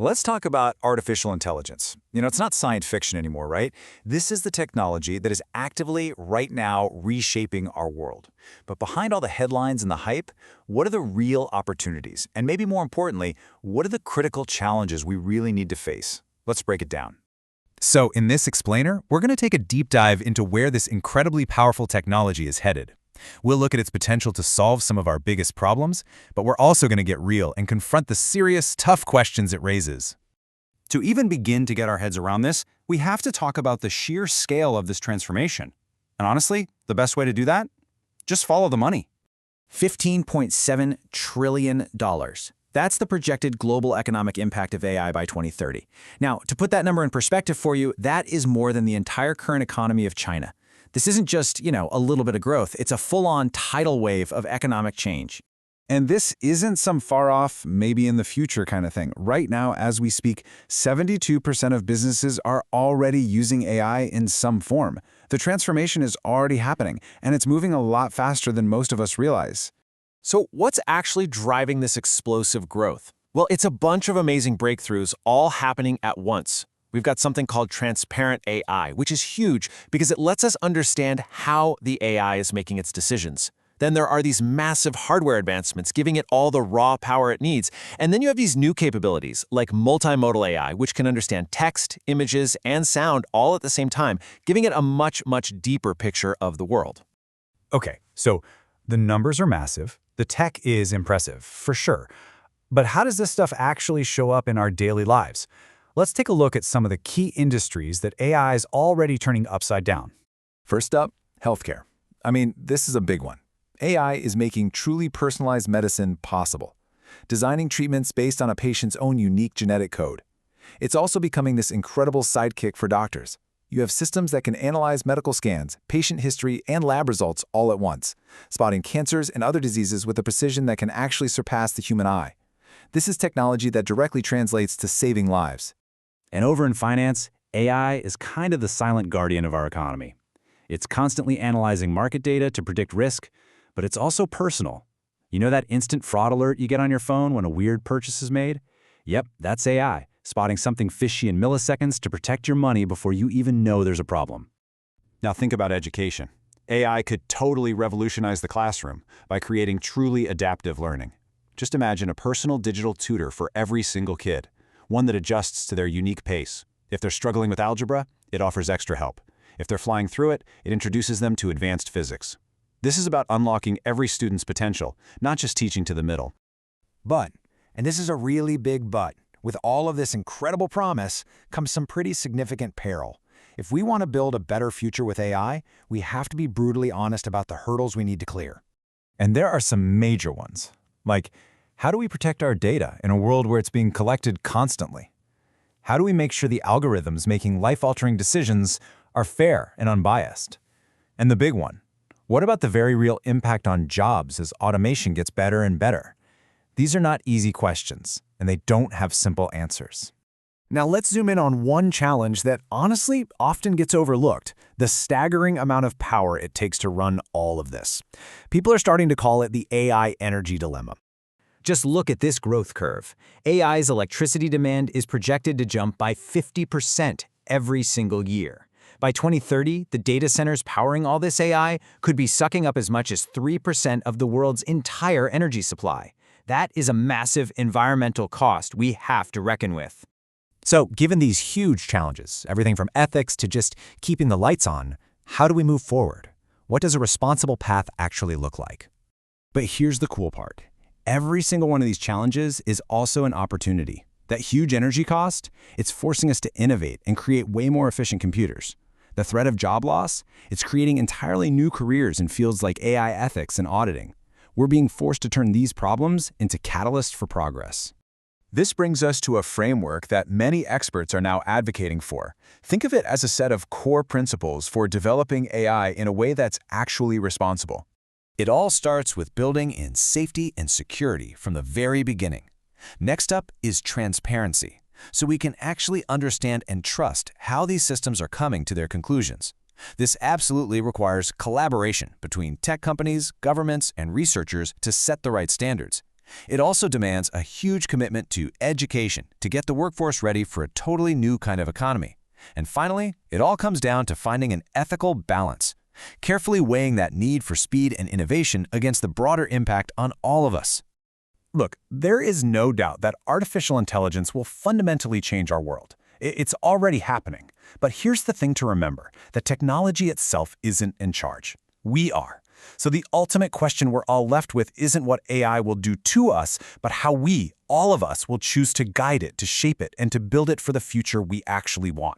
Let's talk about artificial intelligence. It's not science fiction anymore, right? This is the technology that is actively, right now, reshaping our world. But behind all the headlines and the hype, what are the real opportunities? And maybe more importantly, what are the critical challenges we really need to face? Let's break it down. So in this explainer, we're going to take a deep dive into where this incredibly powerful technology is headed. We'll look at its potential to solve some of our biggest problems, but we're also going to get real and confront the serious, tough questions it raises. To even begin to get our heads around this, we have to talk about the sheer scale of this transformation. And honestly, the best way to do that? Just follow the money. $15.7 trillion. That's the projected global economic impact of AI by 2030. Now, to put that number in perspective for you, that is more than the entire current economy of China. This isn't just, a little bit of growth. It's a full-on tidal wave of economic change. And this isn't some far-off, maybe in the future kind of thing. Right now, as we speak, 72% of businesses are already using AI in some form. The transformation is already happening, and it's moving a lot faster than most of us realize. So what's actually driving this explosive growth? Well, it's a bunch of amazing breakthroughs all happening at once. We've got something called transparent AI, which is huge because it lets us understand how the AI is making its decisions. Then there are these massive hardware advancements, giving it all the raw power it needs. And then you have these new capabilities, like multimodal AI, which can understand text, images, and sound all at the same time, giving it a much, much deeper picture of the world. Okay, so the numbers are massive, the tech is impressive, for sure. But how does this stuff actually show up in our daily lives? Let's take a look at some of the key industries that AI is already turning upside down. First up, healthcare. This is a big one. AI is making truly personalized medicine possible, designing treatments based on a patient's own unique genetic code. It's also becoming this incredible sidekick for doctors. You have systems that can analyze medical scans, patient history, and lab results all at once, spotting cancers and other diseases with a precision that can actually surpass the human eye. This is technology that directly translates to saving lives. And over in finance, AI is kind of the silent guardian of our economy. It's constantly analyzing market data to predict risk, but it's also personal. You know that instant fraud alert you get on your phone when a weird purchase is made? Yep, that's AI, spotting something fishy in milliseconds to protect your money before you even know there's a problem. Now think about education. AI could totally revolutionize the classroom by creating truly adaptive learning. Just imagine a personal digital tutor for every single kid, one that adjusts to their unique pace. If they're struggling with algebra, it offers extra help. If they're flying through it, it introduces them to advanced physics. This is about unlocking every student's potential, not just teaching to the middle. But, and this is a really big but, with all of this incredible promise comes some pretty significant peril. If we want to build a better future with AI, we have to be brutally honest about the hurdles we need to clear. And there are some major ones, like how do we protect our data in a world where it's being collected constantly? How do we make sure the algorithms making life-altering decisions are fair and unbiased? And the big one, what about the very real impact on jobs as automation gets better and better? These are not easy questions, and they don't have simple answers. Now let's zoom in on one challenge that honestly often gets overlooked, the staggering amount of power it takes to run all of this. People are starting to call it the AI energy dilemma. Just look at this growth curve. AI's electricity demand is projected to jump by 50% every single year. By 2030, the data centers powering all this AI could be sucking up as much as 3% of the world's entire energy supply. That is a massive environmental cost we have to reckon with. So, given these huge challenges, everything from ethics to just keeping the lights on, how do we move forward? What does a responsible path actually look like? But here's the cool part. Every single one of these challenges is also an opportunity. That huge energy cost, it's forcing us to innovate and create way more efficient computers. The threat of job loss, it's creating entirely new careers in fields like AI ethics and auditing. We're being forced to turn these problems into catalysts for progress. This brings us to a framework that many experts are now advocating for. Think of it as a set of core principles for developing AI in a way that's actually responsible. It all starts with building in safety and security from the very beginning. Next up is transparency, so we can actually understand and trust how these systems are coming to their conclusions. This absolutely requires collaboration between tech companies, governments, and researchers to set the right standards. It also demands a huge commitment to education to get the workforce ready for a totally new kind of economy. And finally, it all comes down to finding an ethical balance, carefully weighing that need for speed and innovation against the broader impact on all of us. Look, there is no doubt that artificial intelligence will fundamentally change our world. It's already happening. But here's the thing to remember, that technology itself isn't in charge. We are. So the ultimate question we're all left with isn't what AI will do to us, but how we, all of us, will choose to guide it, to shape it, and to build it for the future we actually want.